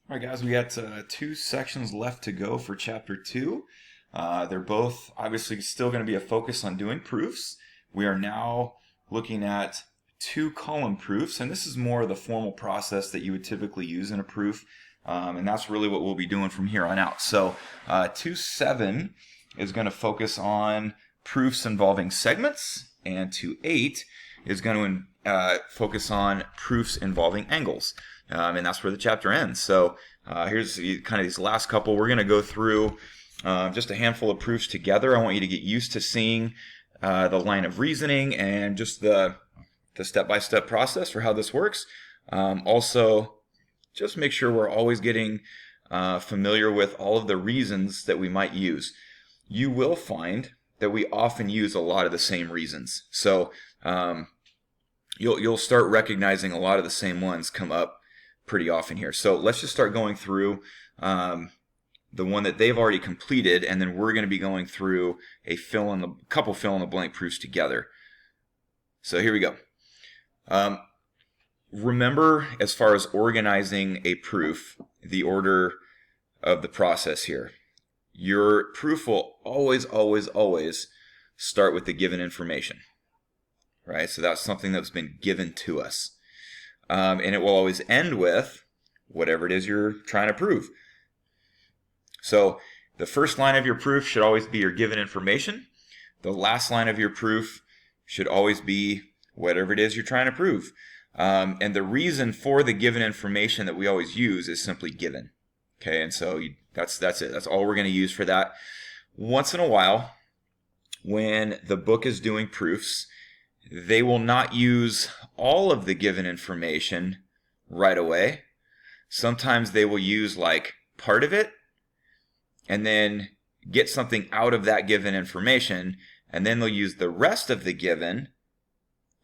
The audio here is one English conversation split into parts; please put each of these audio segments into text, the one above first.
All right, guys, we got two sections left to go for chapter two. They're both obviously still going to be a focus on doing proofs. We are now looking at two-column proofs, and this is more the formal process that you would typically use in a proof, and that's really what we'll be doing from here on out. So 2.7 is going to focus on proofs involving segments, and 2.8 is going to focus on proofs involving angles. And that's where the chapter ends. So here's kind of these last couple. We're going to go through just a handful of proofs together. I want you to get used to seeing the line of reasoning and just the step-by-step process for how this works. Also, just make sure we're always getting familiar with all of the reasons that we might use. You will find that we often use a lot of the same reasons. So you'll start recognizing a lot of the same ones come up pretty often here. So let's just start going through the one that they've already completed, and then we're going to be going through a couple fill in the blank proofs together. So here we go. Remember, as far as organizing a proof, the order of the process here. Your proof will always start with the given information, right? So that's something that's been given to us. And it will always end with whatever it is you're trying to prove. So the first line of your proof should always be your given information. The last line of your proof should always be whatever it is you're trying to prove. And the reason for the given information that we always use is simply given. Okay, and so that's it. That's all we're going to use for that. Once in a while, when the book is doing proofs, they will not use all of the given information right away. Sometimes they will use like part of it and then get something out of that given information, and then they'll use the rest of the given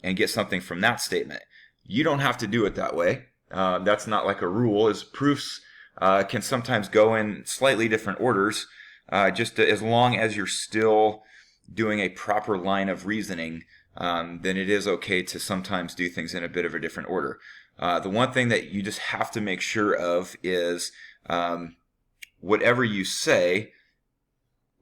and get something from that statement. You don't have to do it that way. That's not like a rule. As proofs can sometimes go in slightly different orders, just as long as you're still doing a proper line of reasoning. Then it is okay to sometimes do things in a bit of a different order. The one thing that you just have to make sure of is whatever you say,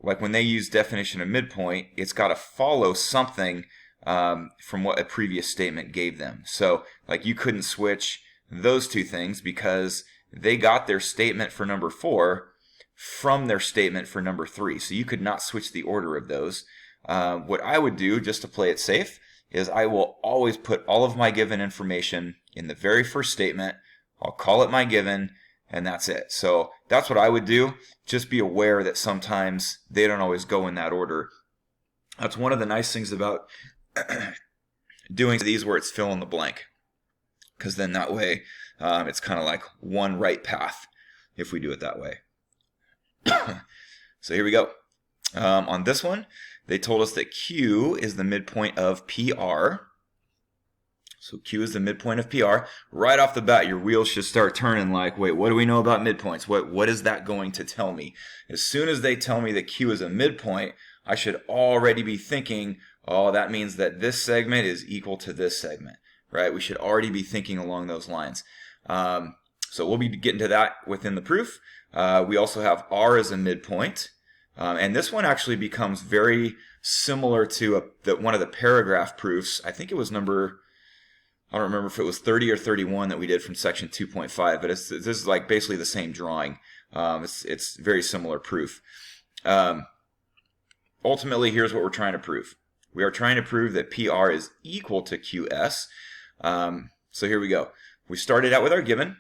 like when they use definition of midpoint, it's got to follow something from what a previous statement gave them. So like you couldn't switch those two things because they got their statement for number 4 from their statement for number 3. So you could not switch the order of those. What I would do, just to play it safe, is I will always put all of my given information in the very first statement. I'll call it my given, and that's it. So that's what I would do. Just be aware that sometimes they don't always go in that order. That's one of the nice things about doing these where it's fill in the blank, because then that way it's kind of like one right path if we do it that way. So here we go. On this one, they told us that Q is the midpoint of PR. So Q is the midpoint of PR. Right off the bat, your wheels should start turning like, wait, what do we know about midpoints? What is that going to tell me? As soon as they tell me that Q is a midpoint, I should already be thinking, oh, that means that this segment is equal to this segment, right? We should already be thinking along those lines. So we'll be getting to that within the proof. We also have R as a midpoint. And this one actually becomes very similar to one of the paragraph proofs. I think it was I don't remember if it was 30 or 31 that we did from section 2.5, but this is like basically the same drawing. It's very similar proof. Ultimately, here's what we're trying to prove. We are trying to prove that PR is equal to QS. So here we go. We started out with our given,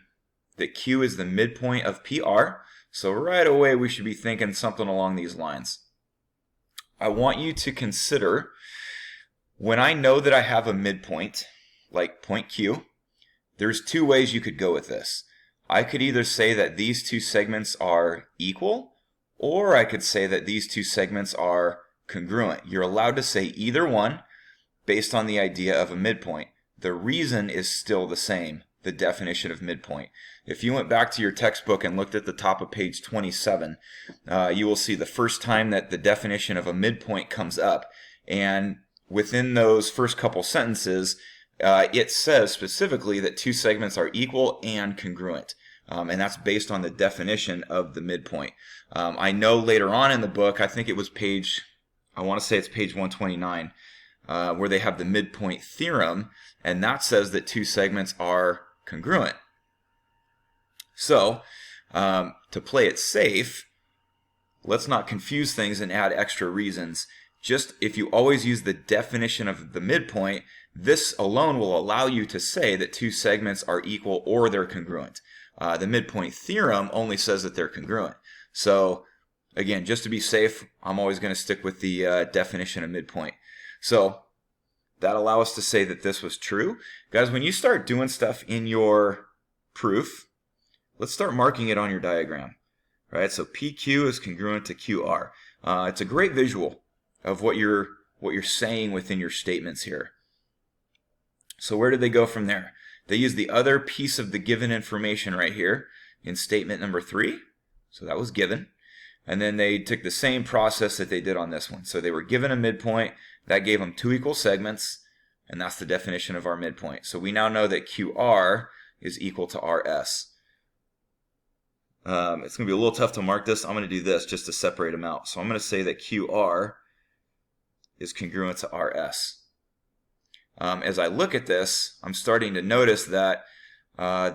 that Q is the midpoint of PR. So right away, we should be thinking something along these lines. I want you to consider, when I know that I have a midpoint, like point Q, there's two ways you could go with this. I could either say that these two segments are equal, or I could say that these two segments are congruent. You're allowed to say either one based on the idea of a midpoint. The reason is still the same, the definition of midpoint. If you went back to your textbook and looked at the top of page 27, you will see the first time that the definition of a midpoint comes up. And within those first couple sentences, it says specifically that two segments are equal and congruent. And that's based on the definition of the midpoint. I know later on in the book, I think it was I want to say it's page 129, where they have the midpoint theorem, and that says that two segments are congruent. So, to play it safe, let's not confuse things and add extra reasons. Just if you always use the definition of the midpoint, this alone will allow you to say that two segments are equal or they're congruent. The midpoint theorem only says that they're congruent. So again, just to be safe, I'm always going to stick with the definition of midpoint. So that allows us to say that this was true. Guys, when you start doing stuff in your proof, let's start marking it on your diagram. Right? So PQ is congruent to QR. It's a great visual of what you're saying within your statements here. So where did they go from there? They used the other piece of the given information right here in statement number 3. So that was given. And then they took the same process that they did on this one. So they were given a midpoint. That gave them two equal segments. And that's the definition of our midpoint. So we now know that QR is equal to RS. It's going to be a little tough to mark this. I'm going to do this just to separate them out. So I'm going to say that QR is congruent to RS. As I look at this, I'm starting to notice that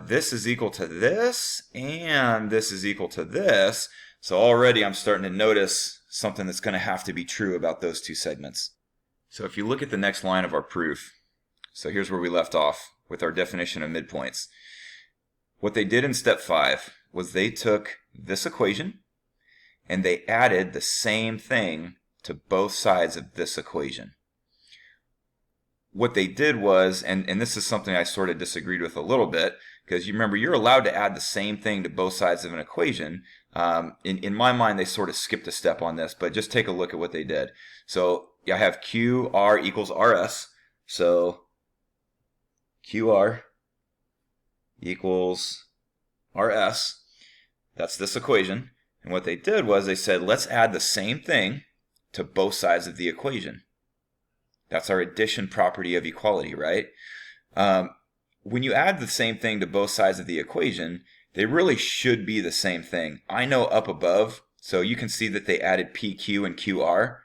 this is equal to this, and this is equal to this. So already I'm starting to notice something that's going to have to be true about those two segments. So if you look at the next line of our proof, so here's where we left off with our definition of midpoints. What they did in step 5 was they took this equation and they added the same thing to both sides of this equation. What they did was, and this is something I sort of disagreed with a little bit, because you remember you're allowed to add the same thing to both sides of an equation. In my mind, they sort of skipped a step on this, but just take a look at what they did. So I have QR equals RS. So QR equals RS. That's this equation. And what they did was they said, let's add the same thing to both sides of the equation. That's our addition property of equality, right? When you add the same thing to both sides of the equation, they really should be the same thing. I know up above, so you can see that they added PQ and QR.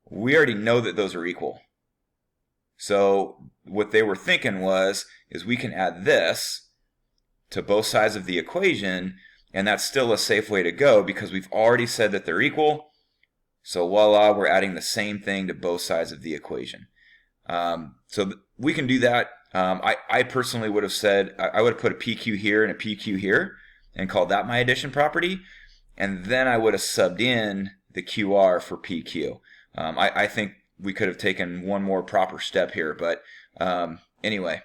We already know that those are equal. So what they were thinking is we can add this to both sides of the equation, and that's still a safe way to go because we've already said that they're equal. So voila, we're adding the same thing to both sides of the equation. So we can do that. I personally would have said, I would have put a PQ here and a PQ here and called that my addition property. And then I would have subbed in the QR for PQ. I think we could have taken one more proper step here. But anyway,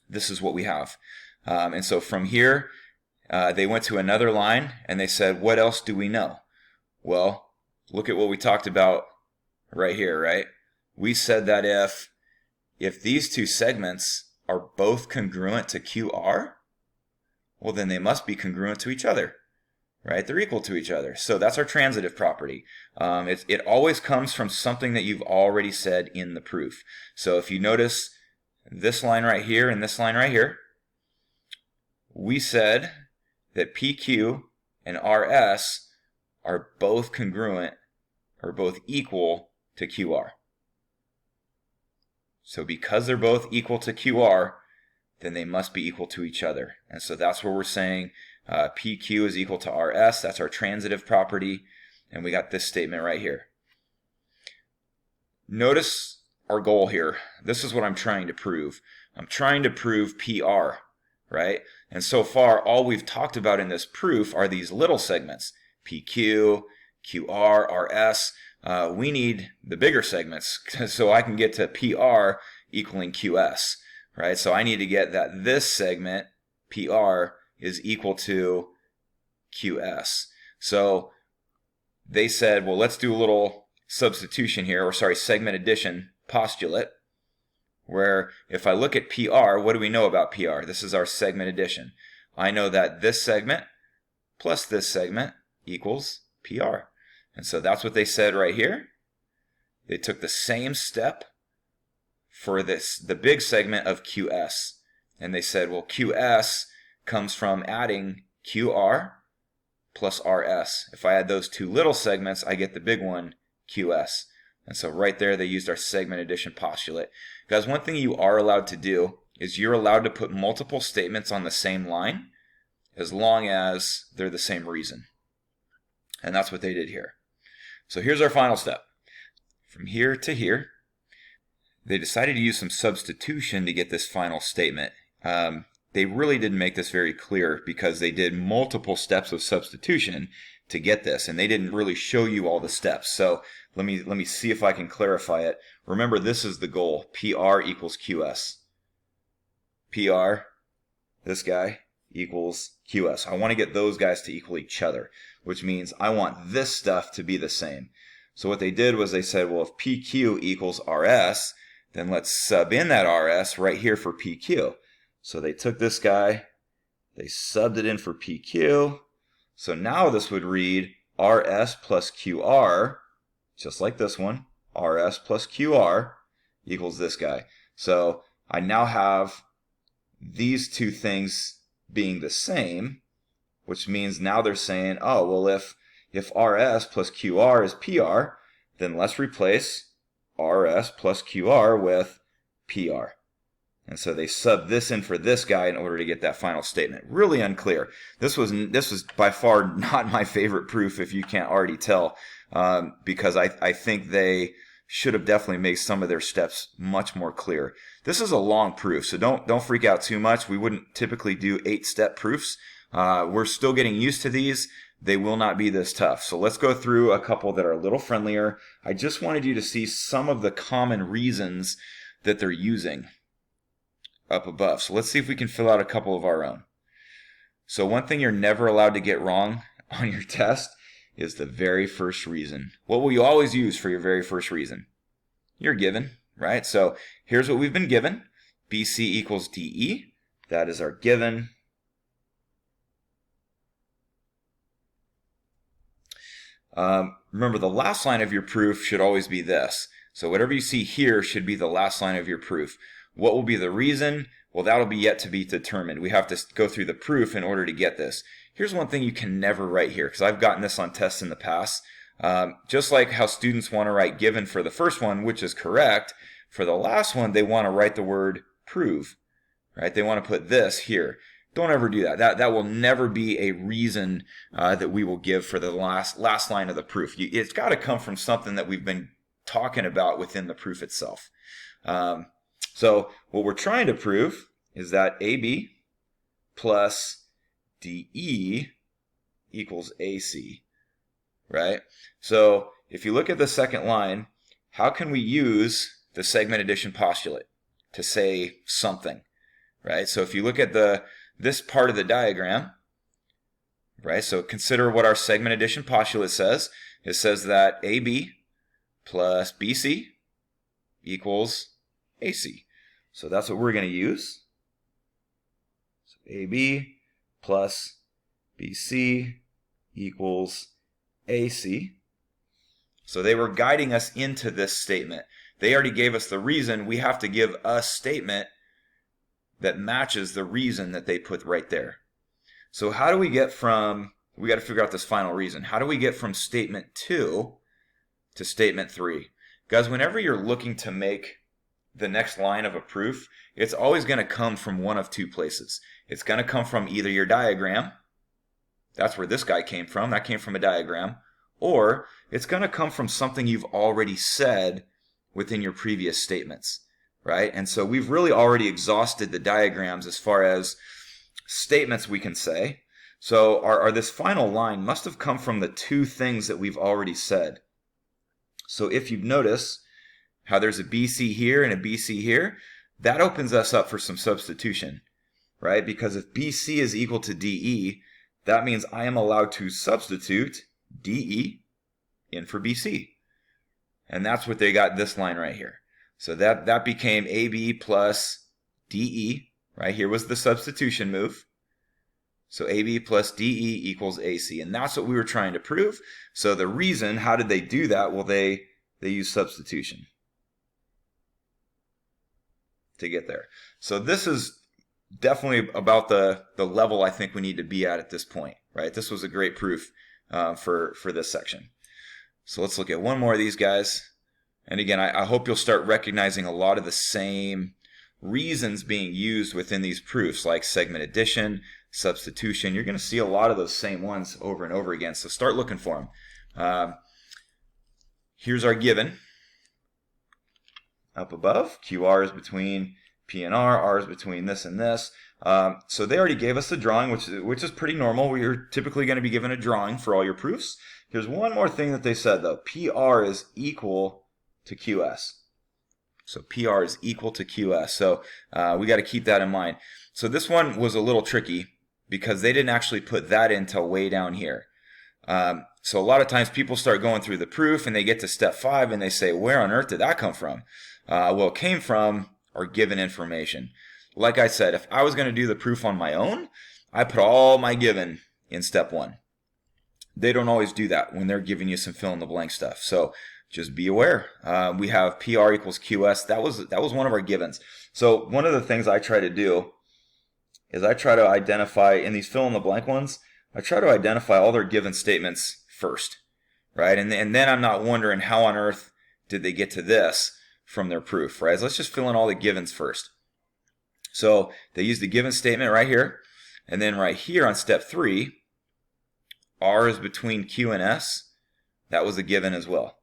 this is what we have. And so from here, they went to another line and they said, what else do we know? Well, look at what we talked about right here, right? We said that if these two segments are both congruent to QR, well, then they must be congruent to each other, right? They're equal to each other. So that's our transitive property. It always comes from something that you've already said in the proof. So if you notice this line right here and this line right here, we said that PQ and RS are both congruent or both equal to QR. So because they're both equal to QR, then they must be equal to each other. And so that's where we're saying PQ is equal to RS. That's our transitive property. And we got this statement right here. Notice our goal here. This is what I'm trying to prove. I'm trying to prove PR, right? And so far, all we've talked about in this proof are these little segments. PQ, QR, RS. We need the bigger segments so I can get to PR equaling QS, right? So I need to get that this segment, PR, is equal to QS. So they said, well, let's do a little substitution here, segment addition postulate, where if I look at PR, what do we know about PR? This is our segment addition. I know that this segment plus this segment equals PR. And so that's what they said right here. They took the same step for the big segment of QS. And they said, well, QS comes from adding QR plus RS. If I add those two little segments, I get the big one, QS. And so right there, they used our segment addition postulate. Guys, one thing you are allowed to do is you're allowed to put multiple statements on the same line as long as they're the same reason. And that's what they did here. So here's our final step. From here to here, they decided to use some substitution to get this final statement. They really didn't make this very clear because they did multiple steps of substitution to get this, and they didn't really show you all the steps. So let me see if I can clarify it. Remember, this is the goal. PR equals QS. PR, this guy, equals QS. I want to get those guys to equal each other, which means I want this stuff to be the same. So what they did was they said, well, if PQ equals RS, then let's sub in that RS right here for PQ. So they took this guy, they subbed it in for PQ. So now this would read RS plus QR, just like this one, RS plus QR equals this guy. So I now have these two things being the same, which means now they're saying, oh, well, if RS plus QR is PR, then let's replace RS plus QR with PR. And so they subbed this in for this guy in order to get that final statement. Really unclear. This was by far not my favorite proof, if you can't already tell, because I think they should have definitely made some of their steps much more clear. This is a long proof, so don't freak out too much. We wouldn't typically do 8-step proofs. We're still getting used to these. They will not be this tough. So let's go through a couple that are a little friendlier. I just wanted you to see some of the common reasons that they're using up above. So let's see if we can fill out a couple of our own. So one thing you're never allowed to get wrong on your test is the very first reason. What will you always use for your very first reason? You're given, right? So here's what we've been given. BC equals DE. That is our given. Remember, the last line of your proof should always be this. So whatever you see here should be the last line of your proof. What will be the reason? Well, that'll be yet to be determined. We have to go through the proof in order to get this. Here's one thing you can never write here, because I've gotten this on tests in the past. Just like how students want to write given for the first one, which is correct, for the last one, they want to write the word prove, right? They want to put this here. Don't ever do that. That will never be a reason that we will give for the last line of the proof. It's got to come from something that we've been talking about within the proof itself. So what we're trying to prove is that AB plus DE equals AC, right? So if you look at the second line, how can we use the segment addition postulate to say something, right? So if you look at this part of the diagram, right? So consider what our segment addition postulate says. It says that AB plus BC equals AC. So that's what we're going to use. So AB plus BC equals AC. So they were guiding us into this statement. They already gave us the reason. We have to give a statement that matches the reason that they put right there. So how do we get from, we got to figure out this final reason. How do we get from statement 2 to statement 3? Guys, whenever you're looking to make the next line of a proof, it's always going to come from one of two places. It's going to come from either your diagram, that's where this guy came from, that came from a diagram, or it's going to come from something you've already said within your previous statements, right? And so we've really already exhausted the diagrams as far as statements we can say. So this final line must have come from the two things that we've already said. So if you notice how there's a BC here and a BC here, that opens us up for some substitution, right? Because if BC is equal to DE, that means I am allowed to substitute DE in for BC. And that's what they got this line right here. So that became AB plus DE, right? Here was the substitution move. So AB plus DE equals AC. And that's what we were trying to prove. So the reason, how did they do that? Well, they used substitution to get there. So this is definitely about the level I think we need to be at this point, right? This was a great proof for this section. So let's look at one more of these guys. And again, I hope you'll start recognizing a lot of the same reasons being used within these proofs, like segment addition, substitution. You're going to see a lot of those same ones over and over again, so start looking for them. Here's our given. Up above, QR is between P and R is between this and this. So they already gave us the drawing, which is pretty normal. You're typically going to be given a drawing for all your proofs. Here's one more thing that they said, though. PR is equal to QS. So PR is equal to QS. So we got to keep that in mind. So this one was a little tricky because they didn't actually put that until way down here. So a lot of times people start going through the proof and they get to step 5 and they say, where on earth did that come from? Well, it came from our given information. Like I said, if I was going to do the proof on my own, I put all my given in step 1. They don't always do that when they're giving you some fill-in-the-blank stuff. So just be aware. We have PR equals QS. That was one of our givens. So one of the things I try to do is I try to identify, in these fill-in-the-blank ones, I try to identify all their given statements first, right? And then I'm not wondering how on earth did they get to this from their proof, right? So let's just fill in all the givens first. So they use the given statement right here, and then right here on step 3, R is between Q and S. That was a given as well.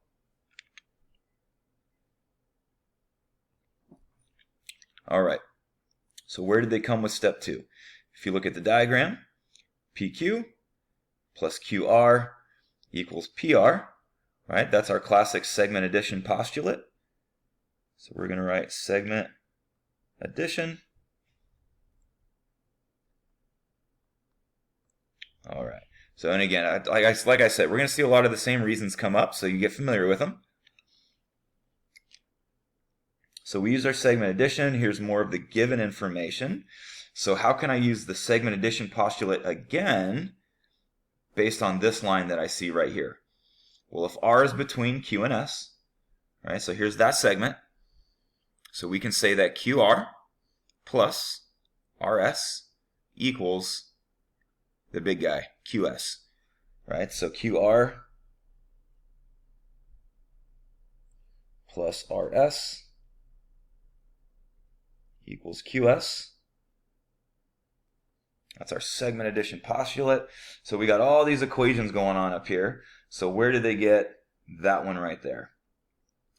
All right. So where did they come with step 2? If you look at the diagram, PQ plus QR equals PR, right? That's our classic segment addition postulate. So we're going to write segment addition. All right. So, and again, like I said, we're going to see a lot of the same reasons come up, so you get familiar with them. So we use our segment addition. Here's more of the given information. So how can I use the segment addition postulate again based on this line that I see right here? Well, if R is between Q and S, right, so here's that segment. So we can say that QR plus RS equals the big guy, QS, right? So QR plus RS equals QS. That's our segment addition postulate. So we got all these equations going on up here. So where did they get that one right there?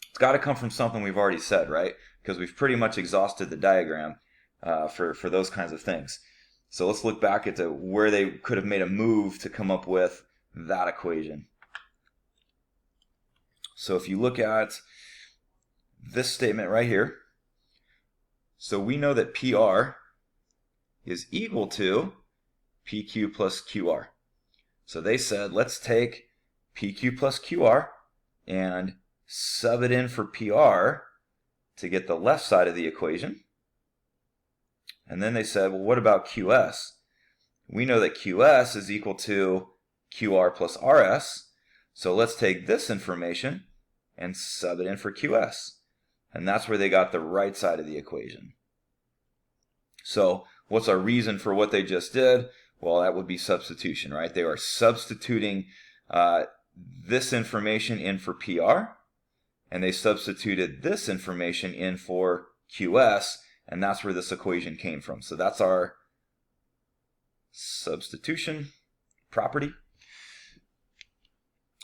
It's got to come from something we've already said, right? Because we've pretty much exhausted the diagram for those kinds of things. So let's look back at where they could have made a move to come up with that equation. So if you look at this statement right here, so we know that PR is equal to PQ plus QR. So they said, let's take PQ plus QR and sub it in for PR to get the left side of the equation. And then they said, well, what about QS? We know that QS is equal to QR plus RS. So let's take this information and sub it in for QS. And that's where they got the right side of the equation. So what's our reason for what they just did? Well, that would be substitution, right? They are substituting this information in for PR, and they substituted this information in for QS, and that's where this equation came from. So that's our substitution property.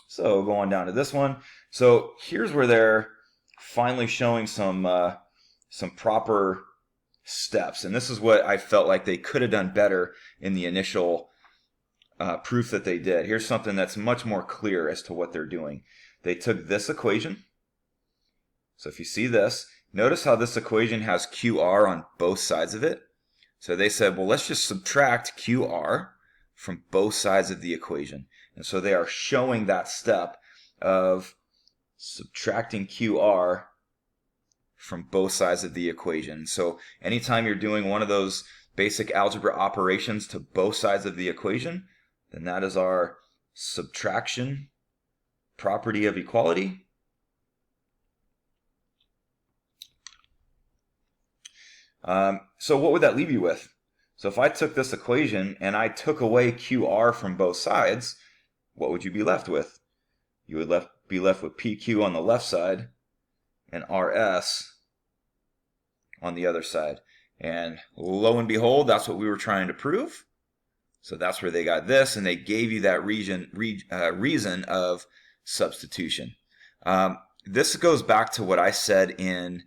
So going down to this one. So here's where they're finally showing some proper steps. And this is what I felt like they could have done better in the initial proof that they did. Here's something that's much more clear as to what they're doing. They took this equation. So if you see this, notice how this equation has QR on both sides of it. So they said, well, let's just subtract QR from both sides of the equation. And so they are showing that step of subtracting QR from both sides of the equation. So anytime you're doing one of those basic algebra operations to both sides of the equation, then that is our subtraction property of equality. So what would that leave you with? So if I took this equation and I took away QR from both sides, what would you be left with? You would be left with PQ on the left side and RS on the other side. And lo and behold, that's what we were trying to prove. So that's where they got this, and they gave you that reason of substitution. This goes back to what I said in,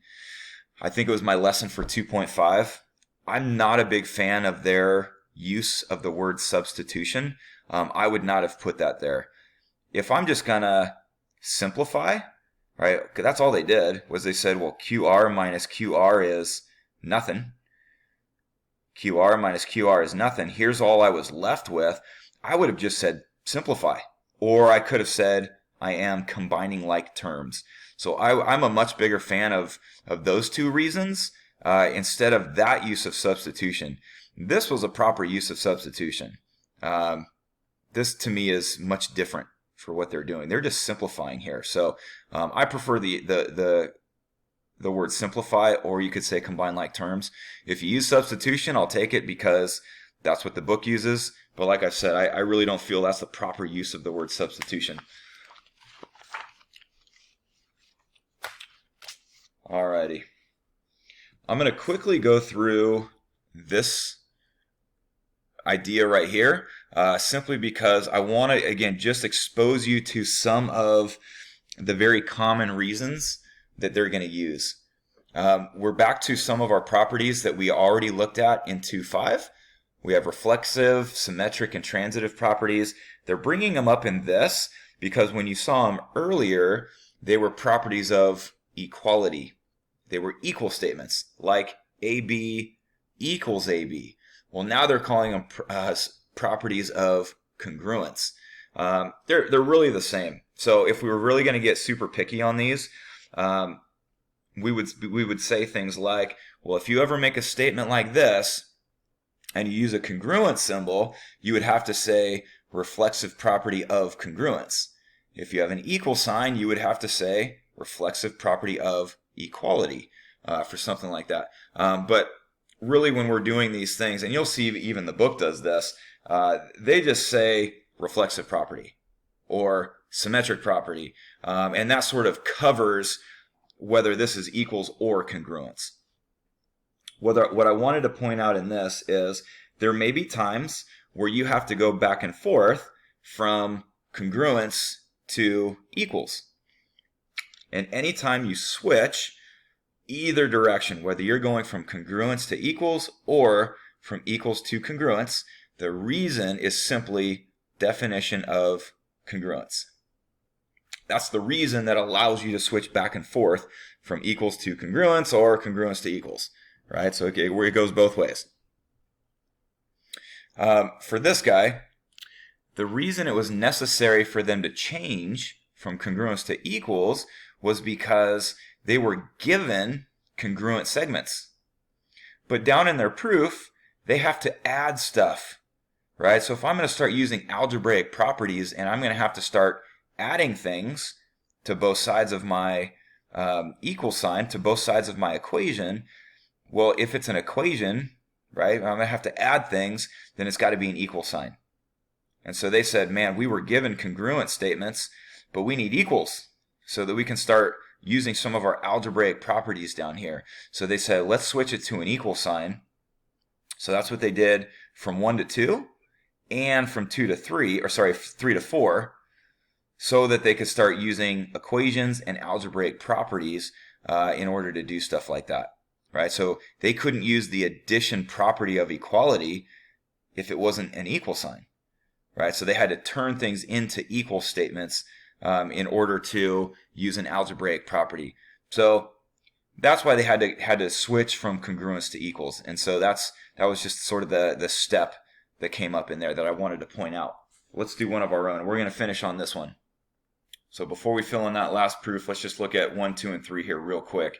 I think it was my lesson for 2.5. I'm not a big fan of their use of the word substitution. I would not have put that there. If I'm just going to simplify, right, that's all they did, was they said, well, QR minus QR is nothing. QR minus QR is nothing. Here's all I was left with. I would have just said simplify. Or I could have said I am combining like terms. So I'm a much bigger fan of those two reasons instead of that use of substitution. This was a proper use of substitution. This to me is much different for what they're doing. They're just simplifying here. So I prefer the word simplify, or you could say combine like terms. If you use substitution, I'll take it because that's what the book uses. But like I said, I really don't feel that's the proper use of the word substitution. Alrighty. I'm going to quickly go through this idea right here, simply because I want to, again, just expose you to some of the very common reasons that they're going to use. We're back to some of our properties that we already looked at in 2.5. We have reflexive, symmetric, and transitive properties. They're bringing them up in this because when you saw them earlier, they were properties of equality. They were equal statements, like AB equals AB. Well, now they're calling them properties of congruence. They're really the same. So if we were really going to get super picky on these, we would say things like, well, if you ever make a statement like this and you use a congruence symbol, you would have to say reflexive property of congruence. If you have an equal sign, you would have to say reflexive property of equality for something like that. But really, when we're doing these things, and you'll see even the book does this, they just say reflexive property or symmetric property, and that sort of covers whether this is equals or congruence. What I wanted to point out in this is there may be times where you have to go back and forth from congruence to equals. And anytime you switch either direction, whether you're going from congruence to equals or from equals to congruence, the reason is simply definition of congruence. That's the reason that allows you to switch back and forth from equals to congruence or congruence to equals, right? So it goes both ways. For this guy, the reason it was necessary for them to change from congruence to equals was because they were given congruent segments. But down in their proof, they have to add stuff, right? So if I'm going to start using algebraic properties and I'm going to have to start adding things to both sides of my equal sign, to both sides of my equation, well, if it's an equation, right, I'm going to have to add things, then it's got to be an equal sign. And so they said, man, we were given congruent statements, but we need equals so that we can start using some of our algebraic properties down here. So they said, let's switch it to an equal sign. So that's what they did from 1 to 2 and from 3 to 4, so that they could start using equations and algebraic properties in order to do stuff like that, right? So they couldn't use the addition property of equality if it wasn't an equal sign, right? So they had to turn things into equal statements in order to use an algebraic property. So that's why they had to switch from congruence to equals. And so that was just sort of the step that came up in there that I wanted to point out. Let's do one of our own. We're going to finish on this one. So before we fill in that last proof, let's just look at 1, 2, and 3 here real quick.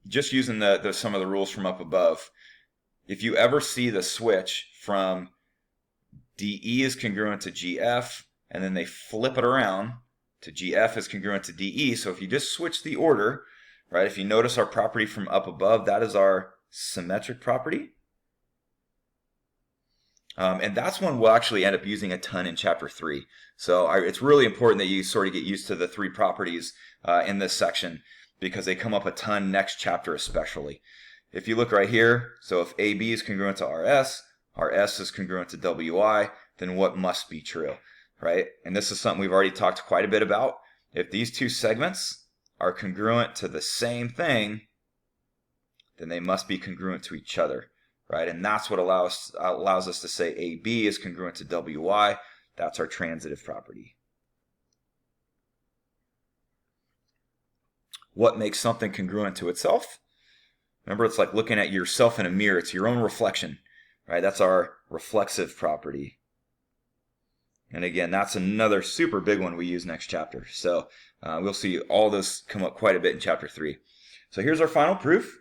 Just using some of the rules from up above. If you ever see the switch from DE is congruent to GF, and then they flip it around to GF is congruent to DE. So if you just switch the order, right, if you notice our property from up above, that is our symmetric property. And that's when we'll actually end up using a ton in chapter 3. So it's really important that you sort of get used to the 3 properties in this section, because they come up a ton next chapter especially. If you look right here, so if AB is congruent to RS, RS is congruent to WI, then what must be true, right? And this is something we've already talked quite a bit about. If these two segments are congruent to the same thing, then they must be congruent to each other, right? And that's what allows us to say AB is congruent to WY. That's our transitive property. What makes something congruent to itself? Remember, it's like looking at yourself in a mirror. It's your own reflection, right? That's our reflexive property. And again, that's another super big one we use next chapter. So we'll see all this come up quite a bit in chapter 3. So here's our final proof.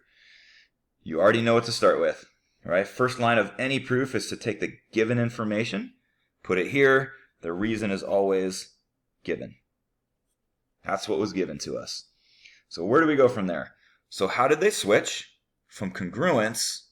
You already know what to start with, right? First line of any proof is to take the given information, put it here. The reason is always given. That's what was given to us. So where do we go from there? So how did they switch from congruence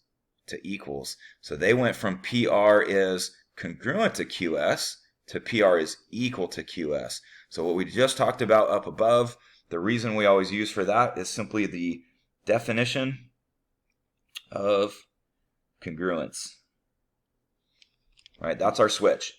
to equals? So they went from PR is congruent to QS to PR is equal to QS. So what we just talked about up above, the reason we always use for that is simply the definition of congruence. Right, that's our switch.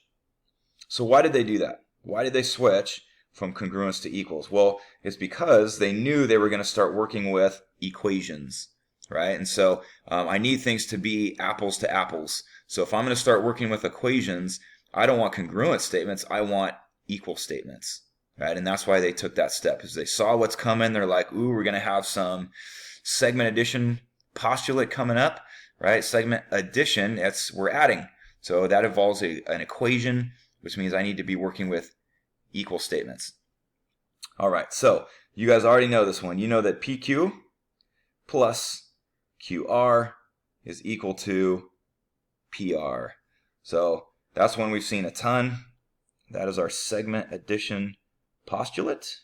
So why did they do that? Why did they switch from congruence to equals? Well, it's because they knew they were going to start working with equations, right? And so I need things to be apples to apples. So if I'm going to start working with equations, I don't want congruent statements, I want equal statements, right? And that's why they took that step, is they saw what's coming. They're like, ooh, we're going to have some segment addition postulate coming up, right? Segment addition, we're adding. So that involves an equation, which means I need to be working with equal statements. All right, so you guys already know this one. You know that PQ plus QR is equal to PR. So that's one we've seen a ton. That is our segment addition postulate.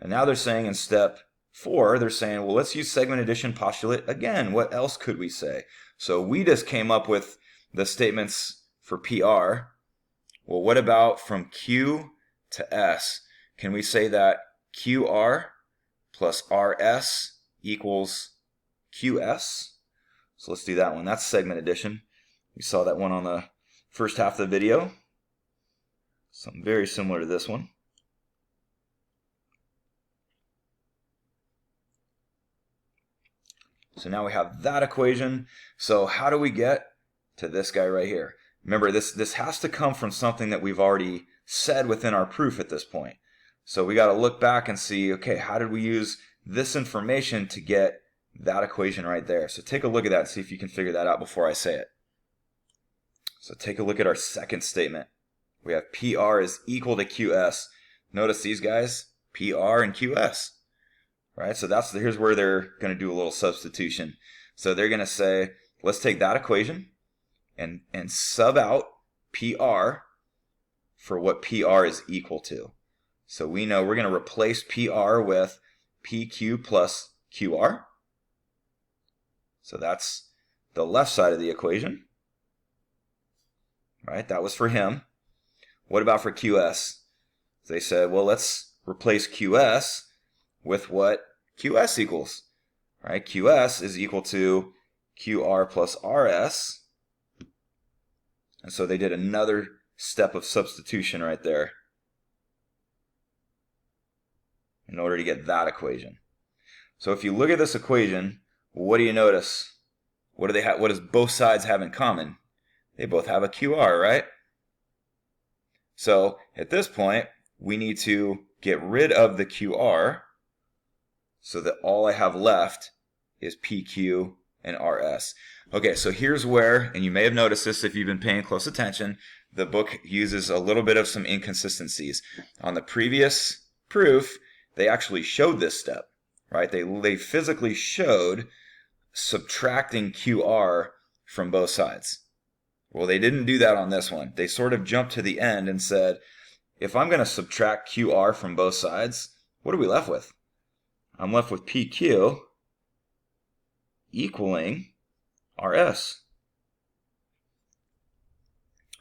And now they're saying in step 4, they're saying, well, let's use segment addition postulate again. What else could we say? So we just came up with the statements for PR. Well, what about from Q to S? Can we say that QR plus RS equals QS? So let's do that one. That's segment addition. We saw that one on the first half of the video. Something very similar to this one. So now we have that equation. So how do we get to this guy right here? Remember, this has to come from something that we've already said within our proof at this point. So we got to look back and see, okay, how did we use this information to get that equation right there? So take a look at that and see if you can figure that out before I say it. So take a look at our second statement. We have PR is equal to QS. Notice these guys, PR and QS. Right, so here's where they're going to do a little substitution. So they're going to say, let's take that equation and sub out PR for what PR is equal to. So we know we're going to replace PR with PQ plus QR. So that's the left side of the equation. Right, that was for him. What about for QS? They said, well, let's replace QS with what QS equals, right? QS is equal to QR plus RS. And so they did another step of substitution right there in order to get that equation. So if you look at this equation, what do you notice? What do they have? What does both sides have in common? They both have a QR, right? So at this point, we need to get rid of the QR so that all I have left is PQ and RS. Okay, so here's where, and you may have noticed this if you've been paying close attention, the book uses a little bit of some inconsistencies. On the previous proof, they actually showed this step, right? They physically showed subtracting QR from both sides. Well, they didn't do that on this one. They sort of jumped to the end and said, if I'm going to subtract QR from both sides, what are we left with? I'm left with PQ equaling RS.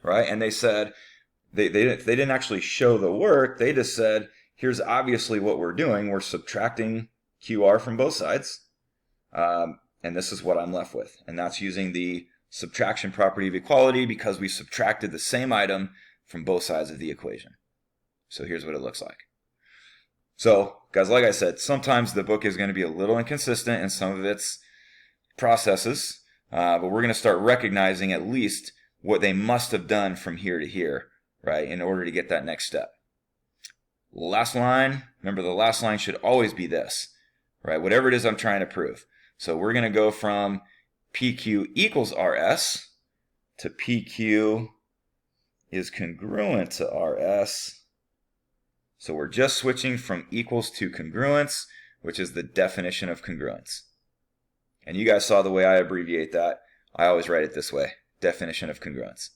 Right? And they said, they didn't actually show the work. They just said, here's obviously what we're doing. We're subtracting QR from both sides. And this is what I'm left with. And that's using the subtraction property of equality because we subtracted the same item from both sides of the equation. So here's what it looks like. So, guys, like I said, sometimes the book is going to be a little inconsistent in some of its processes, but we're going to start recognizing at least what they must have done from here to here, right, in order to get that next step. Last line, remember the last line should always be this, right, whatever it is I'm trying to prove. So we're going to go from PQ equals RS to PQ is congruent to RS. So we're just switching from equals to congruence, which is the definition of congruence. And you guys saw the way I abbreviate that. I always write it this way, definition of congruence.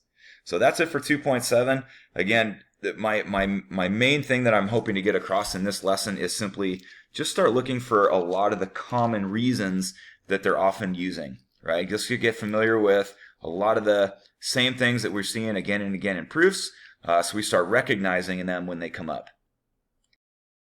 So that's it for 2.7. Again, my main thing that I'm hoping to get across in this lesson is simply just start looking for a lot of the common reasons that they're often using, right? Just to get familiar with a lot of the same things that we're seeing again and again in proofs, so we start recognizing them when they come up.